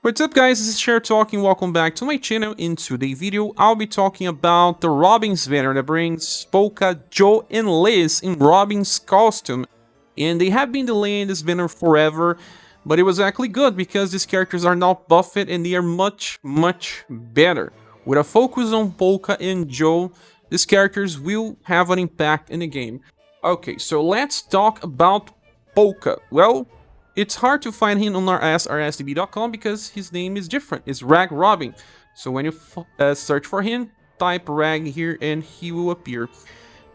What's up guys, this is Cher talking, welcome back to my channel. In today's video, I'll be talking about the Robin's banner that brings Polka, Jo, and Liz in Robin's costume. And they have been delaying this banner forever, but it was actually good because these characters are now buffed and they are much better. With a focus on Polka and Jo, these characters will have an impact in the game. Okay, so let's talk about Polka. Well, it's hard to find him on our rsdb.com because his name is different. It's Rag Robin. So when you search for him, type Rag here and he will appear.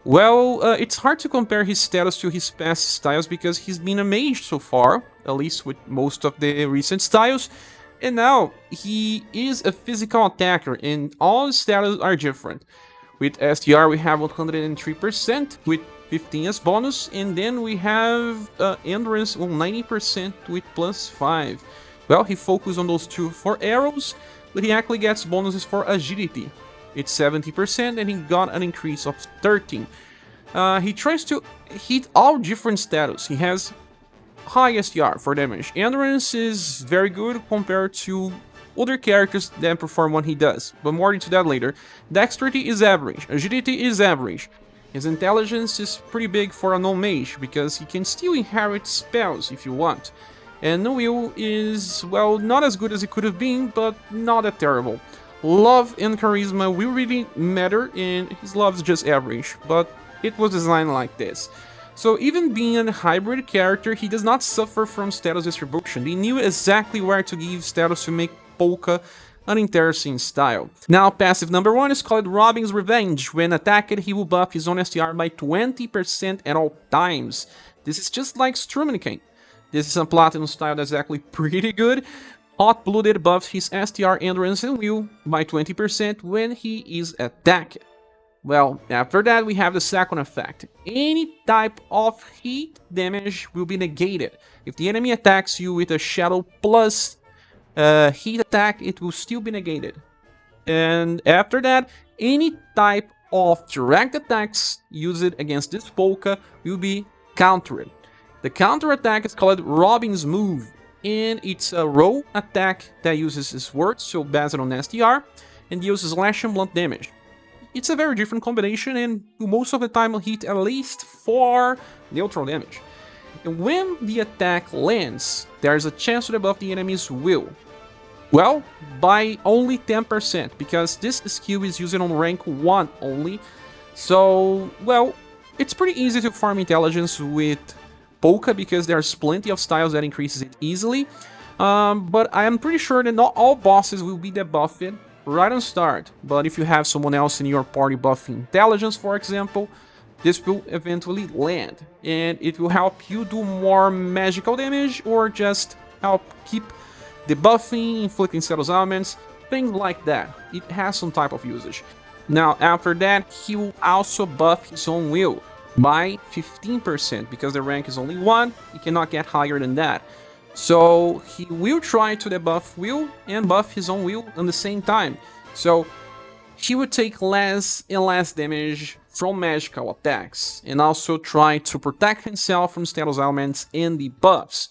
Well, it's hard to compare his status to his past styles because he's been a mage so far, at least with most of the recent styles. And now he is a physical attacker and all his status are different. With SDR we have 103% with 15 as bonus, and then we have endurance on 90% with +5. Well, he focused on those two for arrows, but he actually gets bonuses for agility. It's 70% and he got an increase of 13. He tries to hit all different status. He has high STR for damage. Endurance is very good compared to other characters that perform what he does, but more into that later. Dexterity is average, agility is average. His intelligence is pretty big for a non-mage, because he can still inherit spells if you want. And no will is, well, not as good as it could have been, but not that terrible. Love and charisma will really matter, and his love is just average, but it was designed like this. So even being a hybrid character, he does not suffer from status distribution. They knew exactly where to give status to make Polka an interesting style. Now, passive number 1 is called Robin's Revenge. When attacked, he will buff his own STR by 20% at all times. This is just like Struminicane. This is a platinum style that's actually pretty good. Hot Blooded buffs his STR, endurance, and will by 20% when he is attacked. Well, after that we have the second effect. Any type of heat damage will be negated. If the enemy attacks you with a shadow plus heat attack, it will still be negated. And after that, any type of direct attacks used against this Polka will be countered. The counter attack is called Robin's Move, and it's a raw attack that uses his words, so based on STR, and uses slash and blunt damage. It's a very different combination and most of the time will hit at least 4 neutral damage. And when the attack lands, there's a chance to debuff the enemy's will. Well, by only 10%, because this skill is used on rank 1 only. So, well, it's pretty easy to farm intelligence with Polka because there's plenty of styles that increases it easily. But I am pretty sure that not all bosses will be debuffed right on start. But if you have someone else in your party buffing intelligence, for example, this will eventually land, and it will help you do more magical damage or just help keep debuffing, inflicting status elements, things like that. It has some type of usage. Now, after that, he will also buff his own will by 15%, because the rank is only 1, he cannot get higher than that. So he will try to debuff will and buff his own will at the same time. So he would take less and less damage from magical attacks, and also try to protect himself from status elements and debuffs.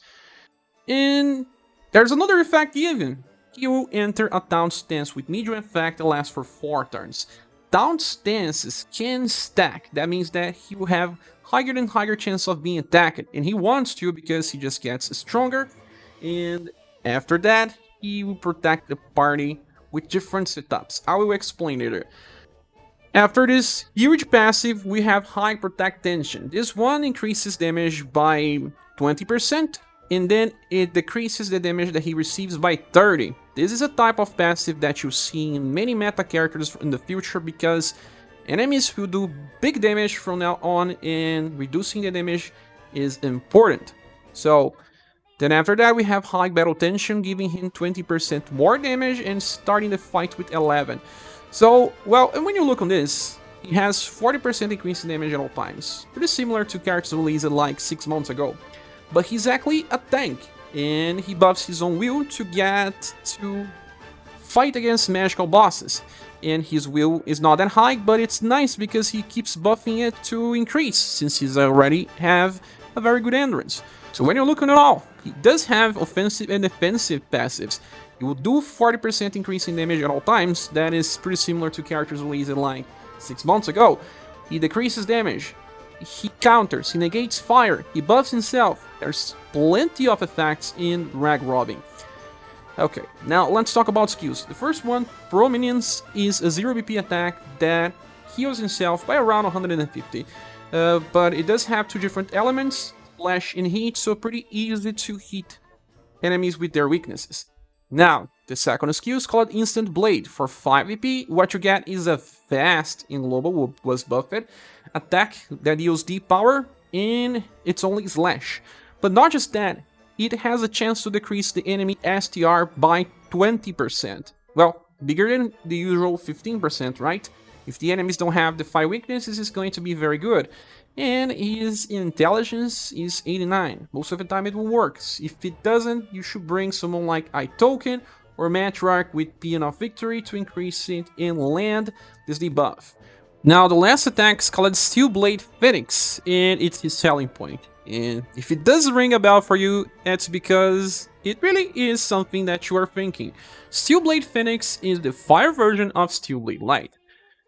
And there's another effect given. He will enter a taunt stance with medium effect that lasts for 4 turns. Taunt stances can stack. That means that he will have higher and higher chance of being attacked, and he wants to because he just gets stronger. And after that, he will protect the party with different setups. I will explain later. After this huge passive, we have High Protect Tension. This one increases damage by 20, and then it decreases the damage that he receives by 30. This is a type of passive that you see in many meta characters in the future because enemies will do big damage from now on, and reducing the damage is important. So then after that we have High Battle Tension, giving him 20% more damage and starting the fight with 11. So, well, and when you look on this, he has 40% increase in damage at all times. Pretty similar to characters released like 6 months ago. But he's actually a tank, and he buffs his own will to get to fight against magical bosses. And his will is not that high, but it's nice because he keeps buffing it to increase, since he's already have a very good endurance. So when you're looking at all, he does have offensive and defensive passives. He will do 40% increase in damage at all times. That is pretty similar to characters released like 6 months ago. He decreases damage. He counters, he negates fire, he buffs himself. There's plenty of effects in rag robbing. Okay, now let's talk about skills. The first one, Pro Minions, is a 0 BP attack that heals himself by around 150. But it does have 2 different elements, Slash and Heat, so pretty easy to hit enemies with their weaknesses. Now, the second skill is called Instant Blade. For 5 VP, what you get is a fast in global was buffed attack that deals deep power, and it's only slash. But not just that, it has a chance to decrease the enemy STR by 20%. Well, bigger than the usual 15%, right? If the enemies don't have the 5 weaknesses, it's going to be very good. And his intelligence is 89. Most of the time it will work. If it doesn't, you should bring someone like iToken or Matriarch with Paean of Victory to increase it and land this debuff. Now the last attack is called Steel Blade Phoenix, and it's his selling point. And if it does ring a bell for you, that's because it really is something that you are thinking. Steel Blade Phoenix is the fire version of Steel Blade Light.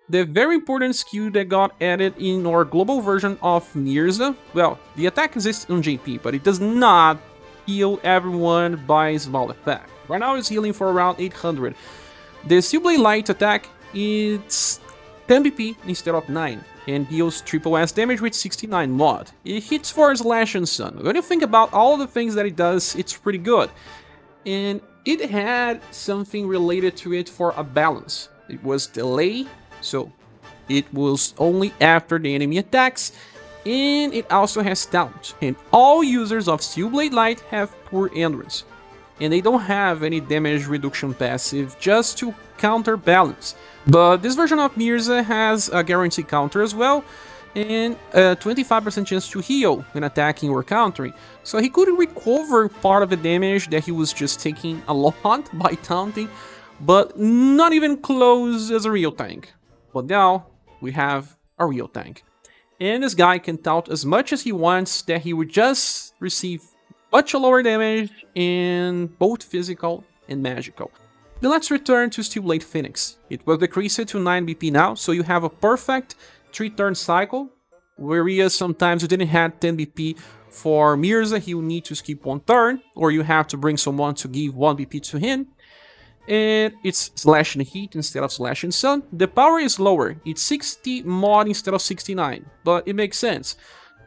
The very important skill that got added in our global version of UniverSe. Well, the attack exists on JP, but it does not heal everyone by small effect. Right now it's healing for around 800. The Steel Blade Light attack is 10 BP instead of 9, and deals triple S damage with 69 mod. It hits for Slash and Sun. When you think about all the things that it does, it's pretty good. And it had something related to it for a balance. It was delay, so it was only after the enemy attacks, and it also has taunt. And all users of Steel Blade Light have poor endurance, and they don't have any damage reduction passive just to counterbalance. But this version of UniverSe has a guaranteed counter as well, and a 25% chance to heal when attacking or countering. So he could recover part of the damage that he was just taking a lot by taunting, but not even close as a real tank. But now we have a real tank. And this guy can taunt as much as he wants, that he would just receive much lower damage in both physical and magical. Then let's return to Steel Blade Phoenix. It will decrease it to 9 BP now, so you have a perfect 3-turn cycle, whereas sometimes you didn't have 10 BP for UniverSe, he will need to skip 1 turn, or you have to bring someone to give 1 BP to him. And it's Slash and Heat instead of Slash and Sun. The power is lower, it's 60 mod instead of 69, but it makes sense.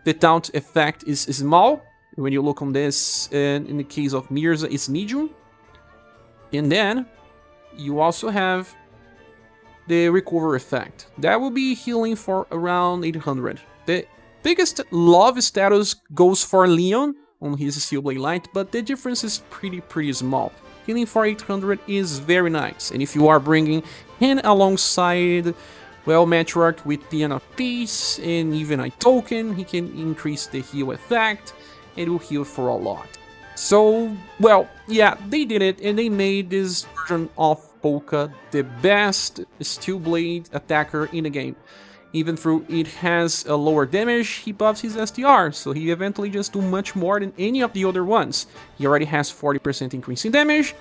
The taunt effect is small, when you look on this, and in the case of UniverSe, it's medium. And then you also have the recover effect. That will be healing for around 800. The biggest love status goes for Leon on his Steel Blade Light, but the difference is pretty small. Healing for 800 is very nice, and if you are bringing him alongside, well, Matriarch with Paean of Peace and even iToken, he can increase the heal effect, and will heal for a lot. So, well, yeah, they did it, and they made this version of Polka the best Steel Blade attacker in the game. Even though it has a lower damage, he buffs his STR, so he eventually just do much more than any of the other ones. He already has 40% increase in damage,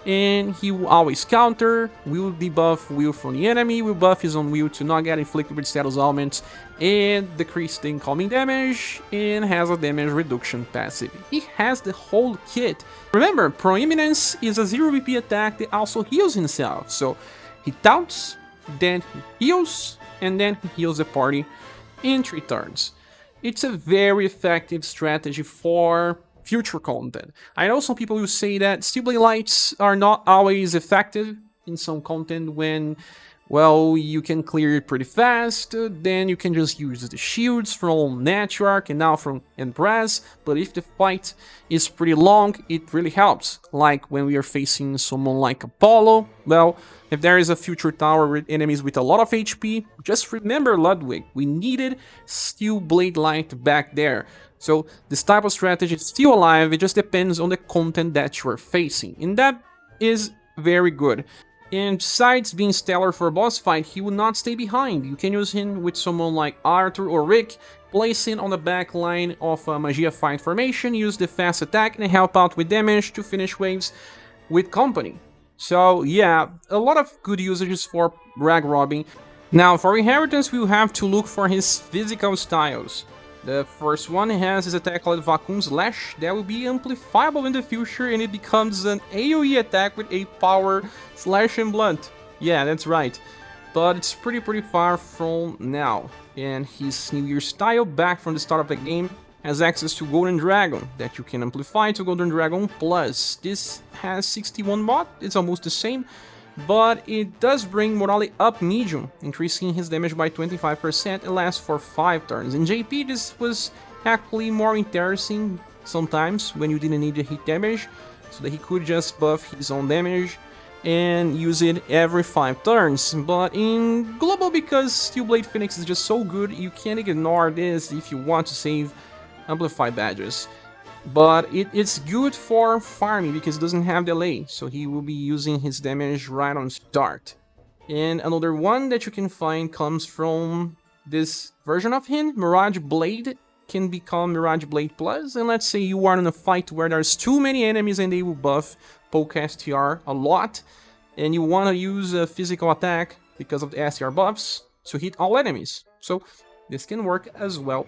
and he will always counter, will debuff will from the enemy, will buff his own will to not get inflicted with status ailments, and decrease the incoming damage, and has a damage reduction passive. He has the whole kit. Remember, Proeminence is a 0 BP attack that also heals himself, so he taunts, then he heals, and then he heals the party in 3 turns. It's a very effective strategy for future content. I know some people will say that Steel Blade Lights are not always effective in some content when, well, you can clear it pretty fast, then you can just use the shields from Matriarch and now from Empress, but if the fight is pretty long, it really helps. Like when we are facing someone like Apollo, well, if there is a future tower with enemies with a lot of HP, just remember Ludwig, we needed Steel Blade Light back there. So this type of strategy is still alive, it just depends on the content that you are facing, and that is very good. And besides being stellar for a boss fight, he would not stay behind. You can use him with someone like Arthur or Rick, place him on the back line of a Magia fight formation, use the fast attack and help out with damage to finish waves with company. So yeah, a lot of good usages for Rag Robin. Now for inheritance we will have to look for his physical styles. The first one has his attack called Vacuum Slash that will be amplifiable in the future and it becomes an AoE attack with a power slash and blunt. Yeah, that's right. But it's pretty far from now. And his New Year style back from the start of the game has access to Golden Dragon that you can amplify to Golden Dragon Plus. This has 61 mod, it's almost the same. But it does bring morale up medium, increasing his damage by 25% and lasts for 5 turns. In JP this was actually more interesting sometimes when you didn't need to hit damage, so that he could just buff his own damage and use it every 5 turns. But in global, because Steelblade Phoenix is just so good, you can't ignore this if you want to save amplified badges. But it's good for farming because it doesn't have delay, so he will be using his damage right on start. And another one that you can find comes from this version of him, Mirage Blade can become Mirage Blade Plus, and let's say you are in a fight where there's too many enemies and they will buff Polka STR a lot, and you want to use a physical attack because of the STR buffs to hit all enemies. So this can work as well.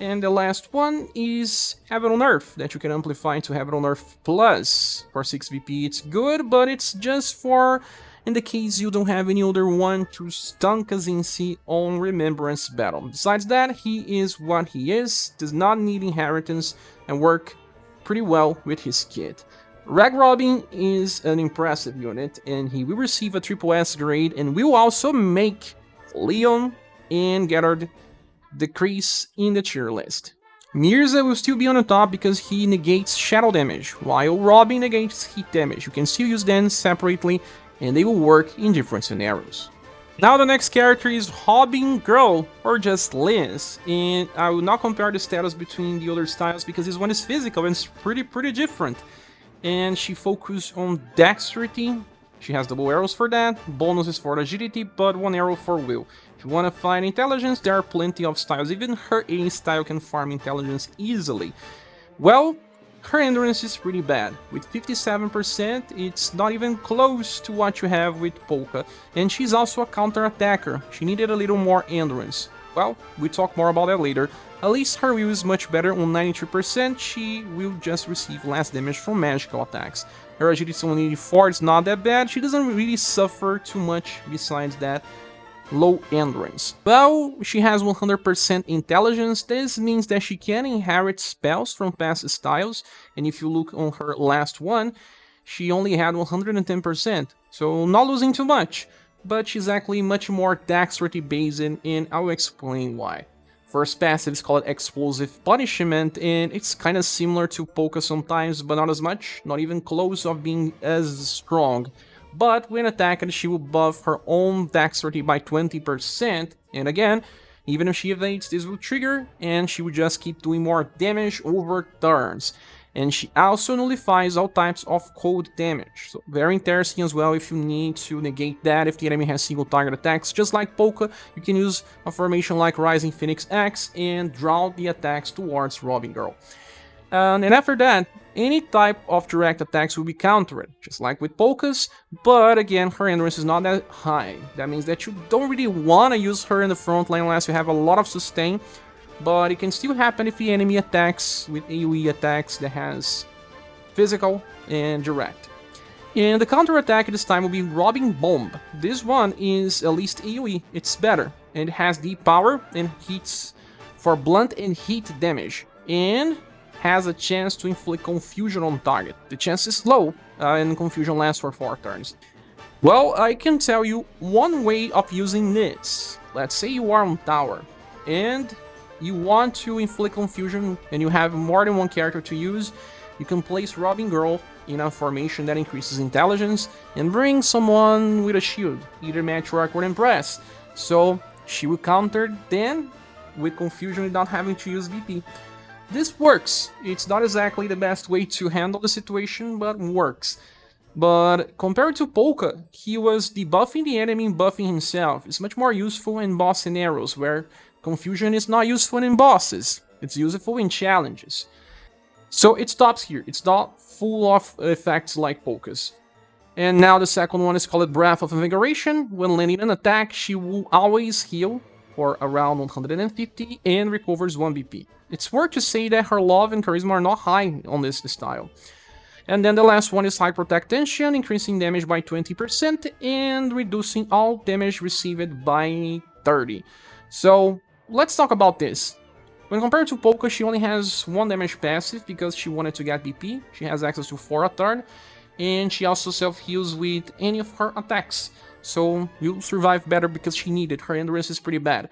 And the last one is Heaven on Earth, that you can amplify to Heaven on Earth Plus. For 6 VP it's good, but it's just for in the case you don't have any other one to stun Kazinsi on Remembrance Battle. Besides that, he is what he is, does not need inheritance, and work pretty well with his kit. Rag Robin is an impressive unit, and he will receive a SSS grade, and will also make Leon and Gerard decrease in the tier list. Mirza will still be on the top because he negates shadow damage, while Robin negates heat damage. You can still use them separately and they will work in different scenarios. Now the next character is Robingirl, or just Liz, and I will not compare the status between the other styles because this one is physical and it's pretty different. And she focuses on dexterity. She has double arrows for that, bonuses for agility, but 1 arrow for will. If you want to find intelligence, there are plenty of styles. Even her A style can farm intelligence easily. Well, her endurance is pretty bad. With 57%, it's not even close to what you have with Polka. And she's also a counter-attacker. She needed a little more endurance. Well, we'll talk more about that later. At least her will is much better. On 92%, she will just receive less damage from magical attacks. Her agility is on 84, it's not that bad. She doesn't really suffer too much besides that low endurance. Well, she has 100% intelligence. This means that she can inherit spells from past styles. And if you look on her last one, she only had 110%. So not losing too much. But she's actually much more dexterity based, and I'll explain why. First passive is called Explosive Punishment, and it's kind of similar to Polka sometimes, but not as much, not even close of being as strong. But when attacked, she will buff her own dexterity by 20%, and again, even if she evades, this will trigger, and she will just keep doing more damage over turns. And she also nullifies all types of cold damage, so very interesting as well if you need to negate that if the enemy has single target attacks. Just like Polka, you can use a formation like Rising Phoenix X and draw the attacks towards Robingirl. And after that, any type of direct attacks will be countered, just like with Polka's, but again, her endurance is not that high. That means that you don't really want to use her in the front line unless you have a lot of sustain. But it can still happen if the enemy attacks with AoE attacks that has physical and direct. And the counter attack this time will be Robbing Bomb. This one is at least AoE, it's better. And it has deep power and hits for blunt and heat damage. And has a chance to inflict confusion on target. The chance is low and confusion lasts for 4 turns. Well, I can tell you one way of using this. Let's say you are on tower and you want to inflict confusion and you have more than one character to use, you can place Robingirl in a formation that increases intelligence and bring someone with a shield, either Matriarch or Empress. So she will counter then with confusion without having to use VP. This works. It's not exactly the best way to handle the situation, but works. But compared to Polka, he was debuffing the enemy and buffing himself. It's much more useful in boss scenarios, where confusion is not useful in bosses. It's useful in challenges. So it stops here. It's not full of effects like Polka's. And now the second one is called Breath of Invigoration. When landing an attack, she will always heal for around 150 and recovers 1 BP. It's worth to say that her love and charisma are not high on this style. And then the last one is High Protect Tension, increasing damage by 20% and reducing all damage received by 30. So let's talk about this. When compared to Polka, she only has 1 damage passive because she wanted to get BP. She has access to 4 a turn, and she also self-heals with any of her attacks. So you'll survive better because she needed. Her endurance is pretty bad.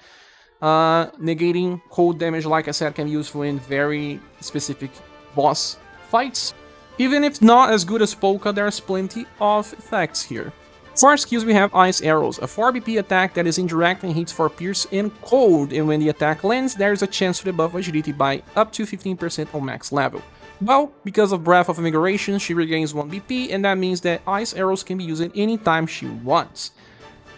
Negating cold damage, like I said, can be useful in very specific boss fights. Even if not as good as Polka, there's plenty of effects here. For our skills, we have Ice Arrows, a 4 BP attack that is indirect and hits for Pierce and Cold, and when the attack lands, there is a chance to debuff Agility by up to 15% on max level. Well, because of Breath of Invigoration, she regains 1 BP, and that means that Ice Arrows can be used anytime she wants.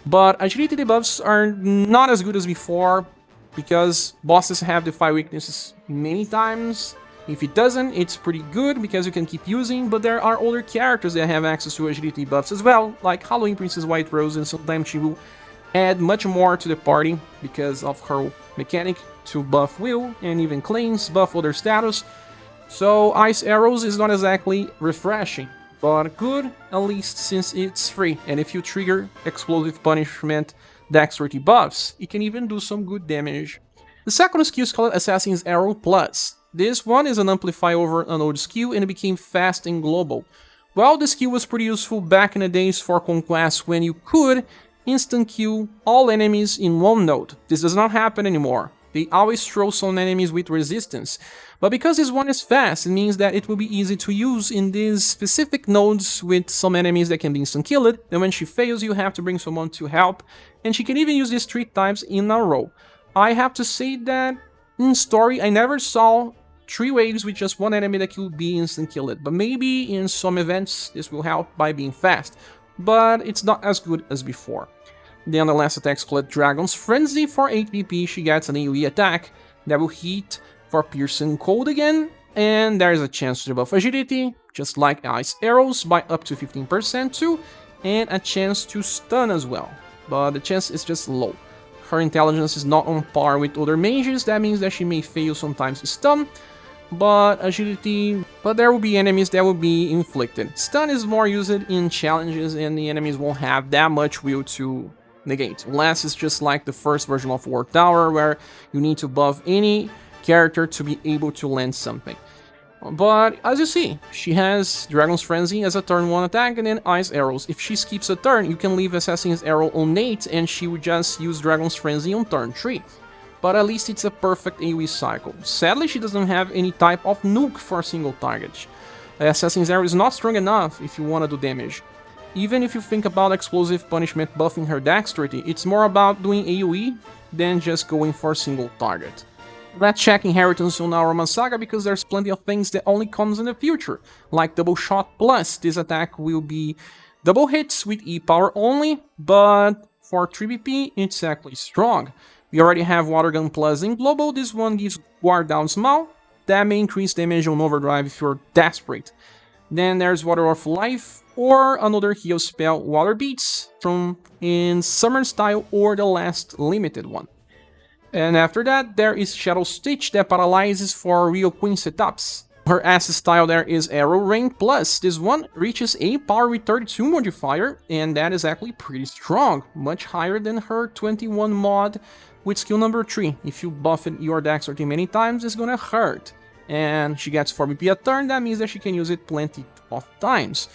But Agility debuffs are not as good as before, because bosses have Defy weaknesses many times. If it doesn't, it's pretty good because you can keep using, but there are other characters that have access to agility buffs as well, like Halloween Princess White Rose, and sometimes she will add much more to the party because of her mechanic to buff Will, and even Cleanse, buff other status. So Ice Arrows is not exactly refreshing, but good at least since it's free, and if you trigger Explosive Punishment Dexterity buffs, it can even do some good damage. The second skill is called Assassin's Arrow Plus. This one is an amplify over an old skill and it became fast and global. Well, the skill was pretty useful back in the days for Conquest when you could instant kill all enemies in one node. This does not happen anymore. They always throw some enemies with resistance. But because this one is fast, it means that it will be easy to use in these specific nodes with some enemies that can be instant killed. And when she fails, you have to bring someone to help. And she can even use this 3 times in a row. I have to say that in story, I never saw 3 waves with just 1 enemy that could be instant killed, but maybe in some events this will help by being fast, but it's not as good as before. Then the last attack is called Dragon's Frenzy. For 8 BP, she gets an AoE attack that will hit for Pierce and Cold again, and there is a chance to debuff Agility, just like Ice Arrows, by up to 15% too, and a chance to stun as well, but the chance is just low. Her intelligence is not on par with other mages, that means that she may fail sometimes to stun, but there will be enemies that will be inflicted. Stun is more used in challenges and the enemies won't have that much will to negate, unless it's just like the first version of War Tower where you need to buff any character to be able to land something. But as you see, she has Dragon's Frenzy as a turn 1 attack and then Ice Arrows. If she skips a turn, you can leave Assassin's Arrow on 8 and she would just use Dragon's Frenzy on turn 3. But at least it's a perfect AoE cycle. Sadly, she doesn't have any type of nuke for a single target. Assassin's Arrow is not strong enough if you want to do damage. Even if you think about Explosive Punishment buffing her dexterity, it's more about doing AoE than just going for a single target. Let's check Inheritance on our SaGa because there's plenty of things that only comes in the future, like Double Shot Plus. This attack will be double hits with E power only, but for 3 BP, it's actually strong. We already have Water Gun Plus in Global. This one gives Guard Down Small. That may increase damage on Overdrive if you're desperate. Then there's Water of Life, or another heal spell, Water Beats, from in Summer Style or the last limited one. And after that, there is Shadow Stitch that paralyzes for real Queen setups. Her S style there is Arrow Rain Plus. This one reaches a power with 32 modifier, and that is actually pretty strong, much higher than her 21 mod with skill number 3. If you buff your dexterity many times, it's gonna hurt. And she gets 4 BP a turn, that means that she can use it plenty of times.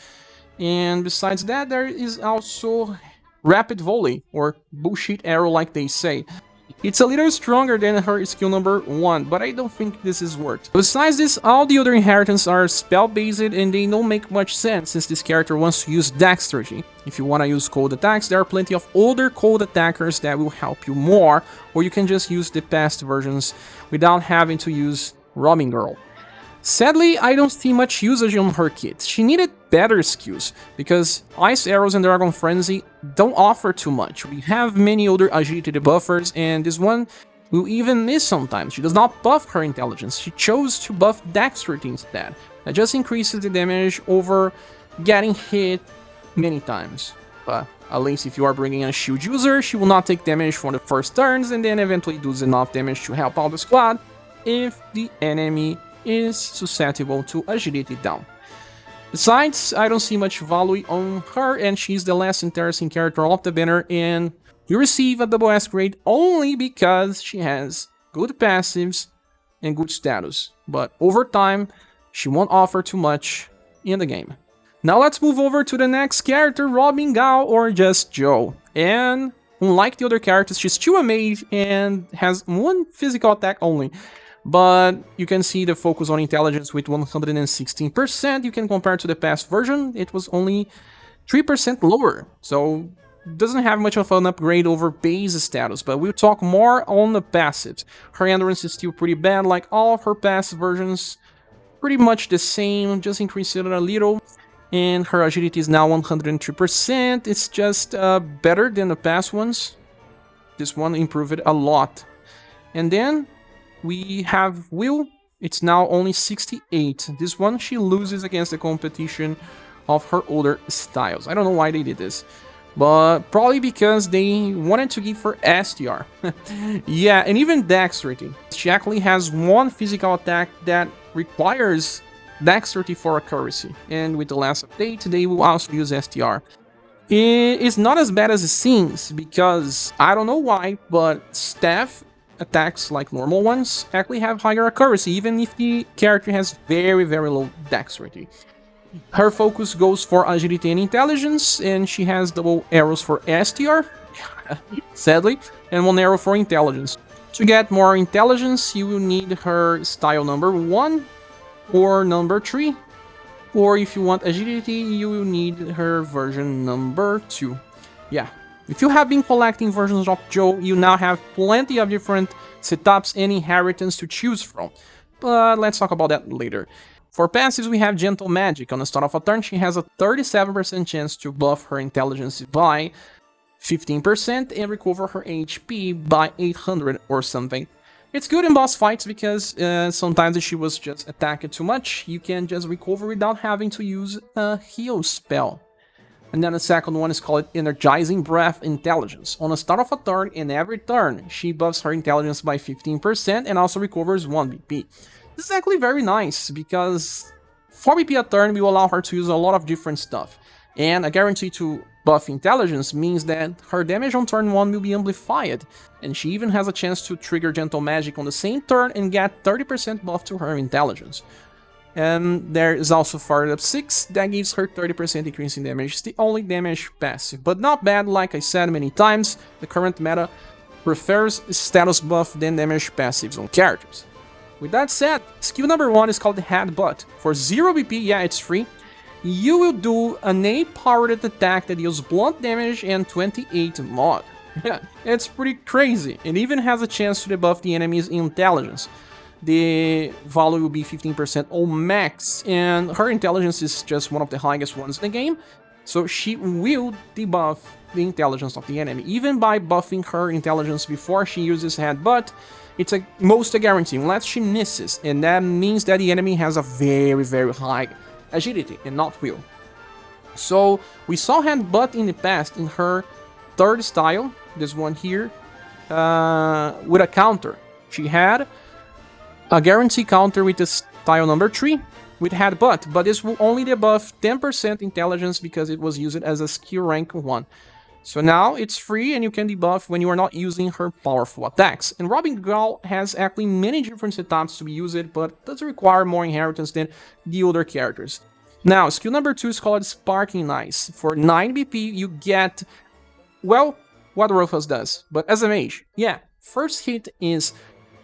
And besides that, there is also Rapid Volley, or Bullshit Arrow like they say. It's a little stronger than her skill number 1, but I don't think this is worth. Besides this, all the other inheritance are spell-based and they don't make much sense since this character wants to use dexterity. If you want to use cold attacks, there are plenty of older cold attackers that will help you more, or you can just use the past versions without having to use Robingirl. Sadly, I don't see much usage on her kit. She needed better skills, because Ice Arrows and Dragon Frenzy don't offer too much. We have many other agility buffers, and this one will even miss sometimes. She does not buff her intelligence, she chose to buff dexterity instead. That just increases the damage over getting hit many times. But at least if you are bringing a shield user, she will not take damage for the first turns, and then eventually does enough damage to help out the squad if the enemy is susceptible to agility down. Besides, I don't see much value on her, and she's the less interesting character of the banner, and you receive a double S grade only because she has good passives and good status. But over time, she won't offer too much in the game. Now let's move over to the next character, Robingal, or just Jo. And unlike the other characters, she's still a mage and has one physical attack only. But you can see the focus on intelligence with 116%. You can compare to the past version, it was only 3% lower. So doesn't have much of an upgrade over base status, but we'll talk more on the passives. Her endurance is still pretty bad, like all of her past versions. Pretty much the same, just increased it a little. And her agility is now 103%. It's just better than the past ones. This one improved it a lot. And then we have Will. It's now only 68. This one she loses against the competition of her older styles. I don't know why they did this, but probably because they wanted to give her STR. Yeah, and even dexterity. She actually has one physical attack that requires dexterity for accuracy, and with the last update they will also use STR. It's not as bad as it seems, because I don't know why, but staff attacks like normal ones actually have higher accuracy, even if the character has very low dexterity. Her focus goes for agility and intelligence, and she has double arrows for STR, sadly, and one arrow for intelligence. To get more intelligence, you will need her style number 1 or number 3, or if you want agility, you will need her version number 2. Yeah, if you have been collecting versions of Jo, you now have plenty of different setups and inheritance to choose from, but let's talk about that later. For passives, we have Gentle Magic. On the start of a turn, she has a 37% chance to buff her intelligence by 15% and recover her HP by 800 or something. It's good in boss fights because sometimes if she was just attacked too much, you can just recover without having to use a heal spell. And then the second one is called Energizing Breath Intelligence. On the start of a turn, in every turn, she buffs her intelligence by 15% and also recovers 1 BP. This is actually very nice because 4 BP a turn will allow her to use a lot of different stuff. And a guarantee to buff intelligence means that her damage on turn 1 will be amplified, and she even has a chance to trigger Gentle Magic on the same turn and get 30% buff to her intelligence. And there is also Fired Up 6 that gives her 30% increase in damage. It's the only damage passive, but not bad. Like I said many times, the current meta prefers status buff than damage passives on characters. With that said, skill number 1 is called the Headbutt. For 0 BP, yeah, it's free. You will do an 8-powered attack that deals blunt damage and 28 mod. Yeah, it's pretty crazy. It even has a chance to debuff the enemy's intelligence. The value will be 15% on max, and her intelligence is just one of the highest ones in the game, so she will debuff the intelligence of the enemy. Even by buffing her intelligence before she uses Headbutt, it's most a guarantee, unless she misses, and that means that the enemy has a very high agility and not will. So we saw Headbutt in the past in her third style, this one here, with a counter. She had a guarantee counter with the style number 3 with Headbutt, but this will only debuff 10% intelligence because it was used as a skill rank 1. So now it's free and you can debuff when you are not using her powerful attacks. And Robingal has actually many different setups to be used, but does require more inheritance than the other characters. Now, skill number 2 is called Sparking Ice. For 9 BP, you get, well, what Rufus does, but as a mage. Yeah, first hit is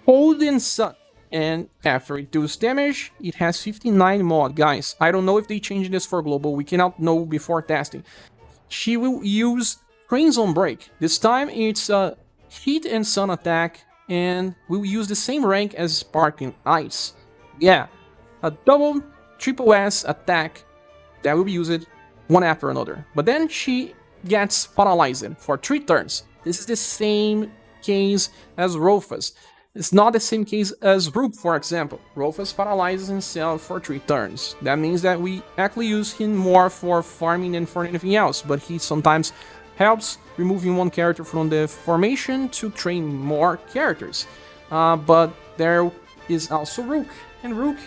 Cold and Sun, and after it does damage, it has 59 mod. Guys, I don't know if they changed this for global, we cannot know before testing. She will use Crimson Break. This time it's a Heat and Sun attack, and will use the same rank as Sparking Ice. Yeah, a double triple S attack that will be used one after another. But then she gets paralyzed for 3 turns. This is the same case as Rufus. It's not the same case as Rook, for example. Rufus paralyzes himself for 3 turns. That means that we actually use him more for farming than for anything else, but he sometimes helps removing one character from the formation to train more characters. But there is also Rook, and Rook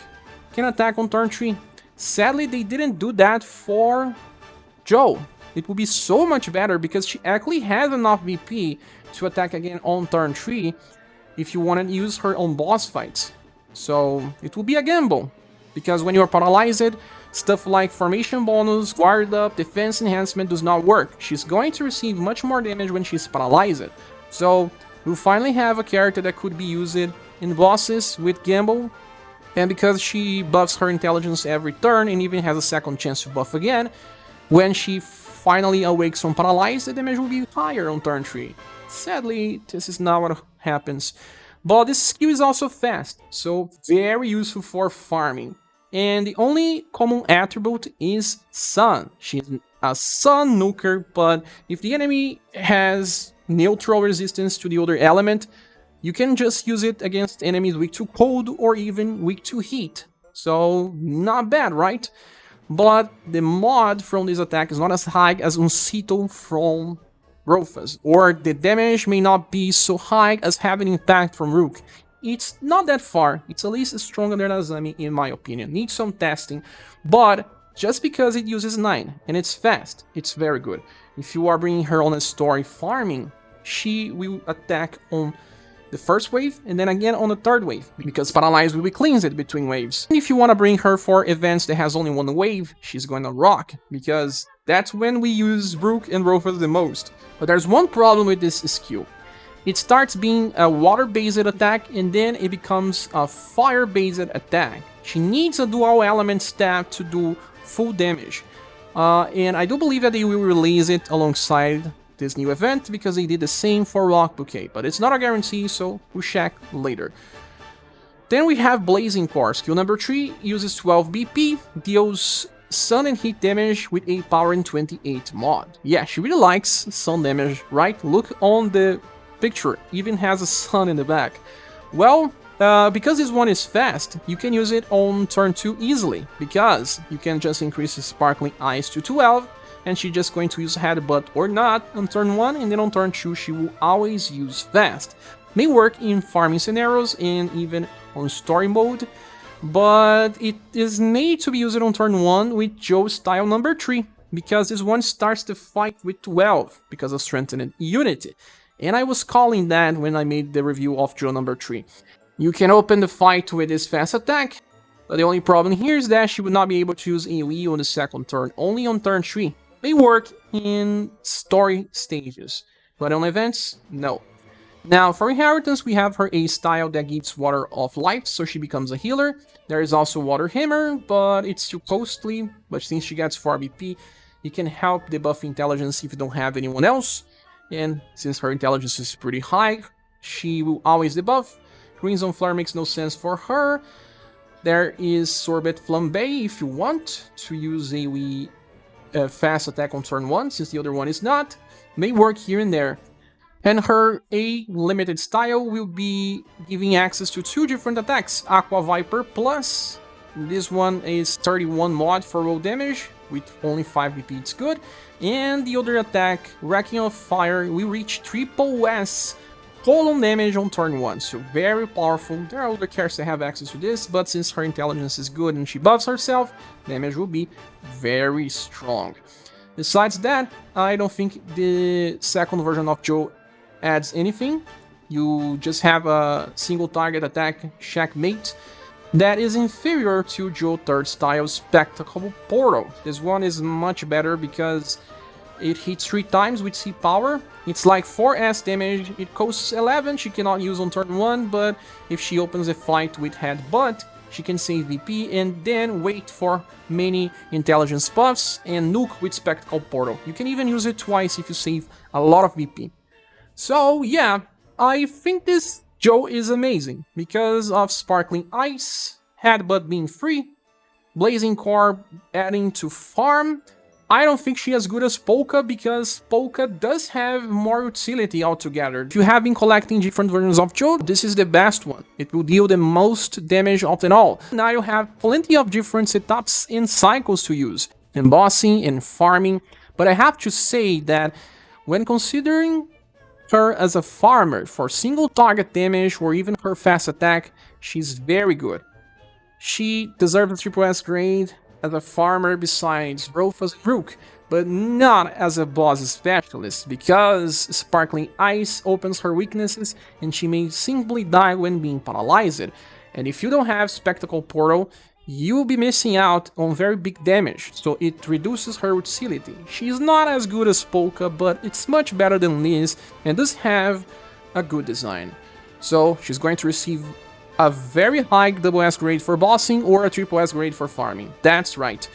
can attack on turn 3. Sadly, they didn't do that for Jo. It would be so much better because she actually has enough BP to attack again on turn 3 if you want to use her on boss fights. So it will be a gamble, because when you are paralyzed, stuff like formation bonus, guard up, defense enhancement does not work. She's going to receive much more damage when she's paralyzed. So we'll finally have a character that could be used in bosses with gamble, and because she buffs her intelligence every turn and even has a second chance to buff again, when she finally awakes from paralyzed, the damage will be higher on turn 3. Sadly, this is not what happens. But this skill is also fast, so very useful for farming. And the only common attribute is Sun. She's a Sun nuker, but if the enemy has neutral resistance to the other element, you can just use it against enemies weak to cold or even weak to heat. So, not bad, right? But the mod from this attack is not as high as Uncito from Rufus, or the damage may not be so high as having impact from Rook. It's not that far, it's at least stronger than Azami in my opinion, needs some testing, but just because it uses 9 and it's fast, it's very good. If you are bringing her on a story farming, she will attack on the first wave and then again on the third wave, because Paralyze will be cleansed between waves. And if you want to bring her for events that has only one wave, she's going to rock, because that's when we use Rook and Rufus the most. But there's one problem with this skill. It starts being a water-based attack and then it becomes a fire-based attack. She needs a dual element stab to do full damage. And I do believe that they will release it alongside this new event, because they did the same for Rock Bouquet, but it's not a guarantee, so we'll check later. Then we have Blazing Core. Skill number 3 uses 12 BP, deals sun and heat damage with a power in 28 mod. Yeah, she really likes sun damage, right? Look on the picture, even has a sun in the back. Well, because this one is fast, you can use it on turn 2 easily, because you can just increase the Sparkling Eyes to 12, and she's just going to use Headbutt or not on turn 1, and then on turn 2 she will always use Fast. May work in farming scenarios and even on story mode, but it is made to be used on turn 1 with Jo style number 3, because this one starts the fight with 12 because of strengthened unity. And I was calling that when I made the review of Jo number 3. You can open the fight with this fast attack, but the only problem here is that she would not be able to use AoE on the second turn, only on turn 3. They work in story stages, but on events, no. Now, for inheritance, we have her A style that gives Water of Life, so she becomes a healer. There is also Water Hammer, but it's too costly, but since she gets 4 BP, it can help debuff intelligence if you don't have anyone else. And since her intelligence is pretty high, she will always debuff. Crimson Flare makes no sense for her. There is Sorbet Flambe if you want to use a fast attack on turn 1, since the other one is not. May work here and there. And her A limited style will be giving access to 2 different attacks. Aqua Viper Plus. This one is 31 mod for roll damage, with only 5 BP, it's good. And the other attack, Wrecking of Fire, will reach triple S column damage on turn 1, so very powerful. There are other characters that have access to this, but since her intelligence is good and she buffs herself, damage will be very strong. Besides that, I don't think the second version of Jo adds anything. You just have a single target attack, checkmate, that is inferior to Jo third style Spectacle Portal. This one is much better because it hits 3 times with C power. It's like 4S damage, it costs 11, she cannot use on turn 1, but if she opens a fight with Headbutt, she can save VP and then wait for many intelligence buffs and nuke with Spectacle Portal. You can even use it twice if you save a lot of VP. So yeah, I think this Jo is amazing because of Sparkling Ice, Headbutt being free, Blazing Core adding to farm. I don't think she as good as Polka because Polka does have more utility altogether. If you have been collecting different versions of Jo, this is the best one. It will deal the most damage of them all. Now you have plenty of different setups and cycles to use, embossing and farming, but I have to say that when considering her as a farmer for single target damage or even her fast attack, she's very good. She deserves a triple S grade as a farmer besides Rofus and Rook, but not as a boss specialist, because Sparkling Ice opens her weaknesses and she may simply die when being paralyzed. And if you don't have Spectacle Portal, you will be missing out on very big damage, so it reduces her utility. She's not as good as Polka, but it's much better than Liz and does have a good design. So she's going to receive a very high double S grade for bossing or a triple S grade for farming. That's right.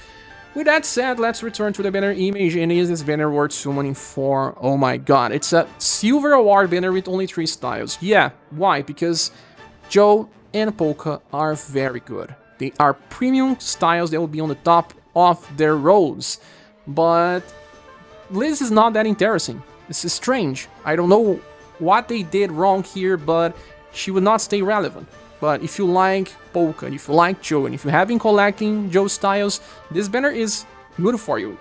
With that said, let's return to the banner image, and is this banner worth summoning for? Oh my god, it's a silver award banner with only 3 styles. Yeah, why? Because Jo and Polka are very good. They are premium styles that will be on the top of their rows. But Liz is not that interesting. This is strange. I don't know what they did wrong here, but she would not stay relevant. But if you like Polka, if you like Jo, and if you have been collecting Jo styles, this banner is good for you.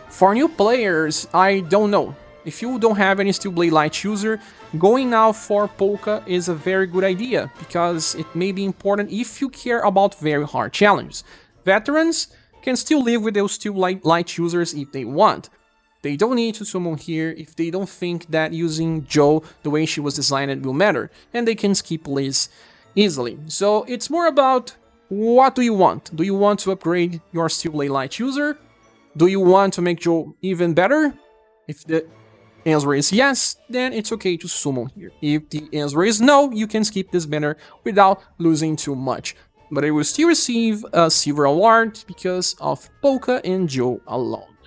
For new players, I don't know. If you don't have any Steel Blade Light user, going now for Polka is a very good idea, because it may be important if you care about very hard challenges. Veterans can still live with those Steel Blade Light users if they want. They don't need to summon here if they don't think that using Jo the way she was designed will matter, and they can skip Liz easily. So it's more about what do you want? Do you want to upgrade your Steel Blade Light user? Do you want to make Jo even better? If the answer is yes, then it's okay to summon here. If the answer is no, you can skip this banner without losing too much. But I will still receive a silver award because of Polka and Jo alone.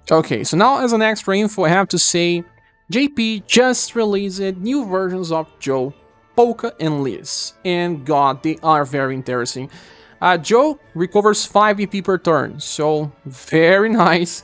Okay, so now as an extra info, I have to say JP just released new versions of Jo, Polka and Liz, and god, they are very interesting. Jo recovers 5 EP per turn, so very nice.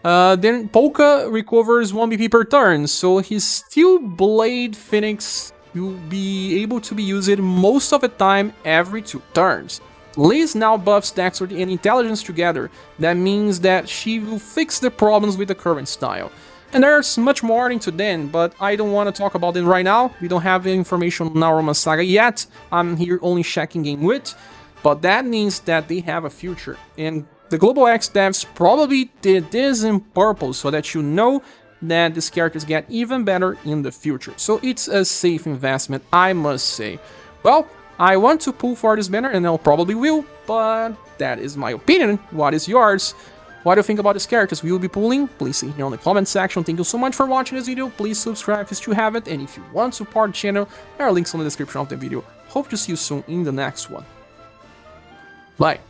Then Polka recovers 1 BP per turn, so his Steel Blade Phoenix will be able to be used most of the time every 2 turns. Liz now buffs Dexterity and Intelligence together. That means that she will fix the problems with the current style. And there's much more into them, but I don't want to talk about them right now. We don't have the information on our SaGa yet. I'm here only checking game width, but that means that they have a future. And the Global X devs probably did this in purpose so that you know that these characters get even better in the future. So it's a safe investment, I must say. Well, I want to pull for this banner, and I probably will, but that is my opinion. What is yours? What do you think about these characters we will be pulling? Please say here in the comment section. Thank you so much for watching this video. Please subscribe if you still haven't, and if you want to support the channel, there are links in the description of the video. Hope to see you soon in the next one. Bye.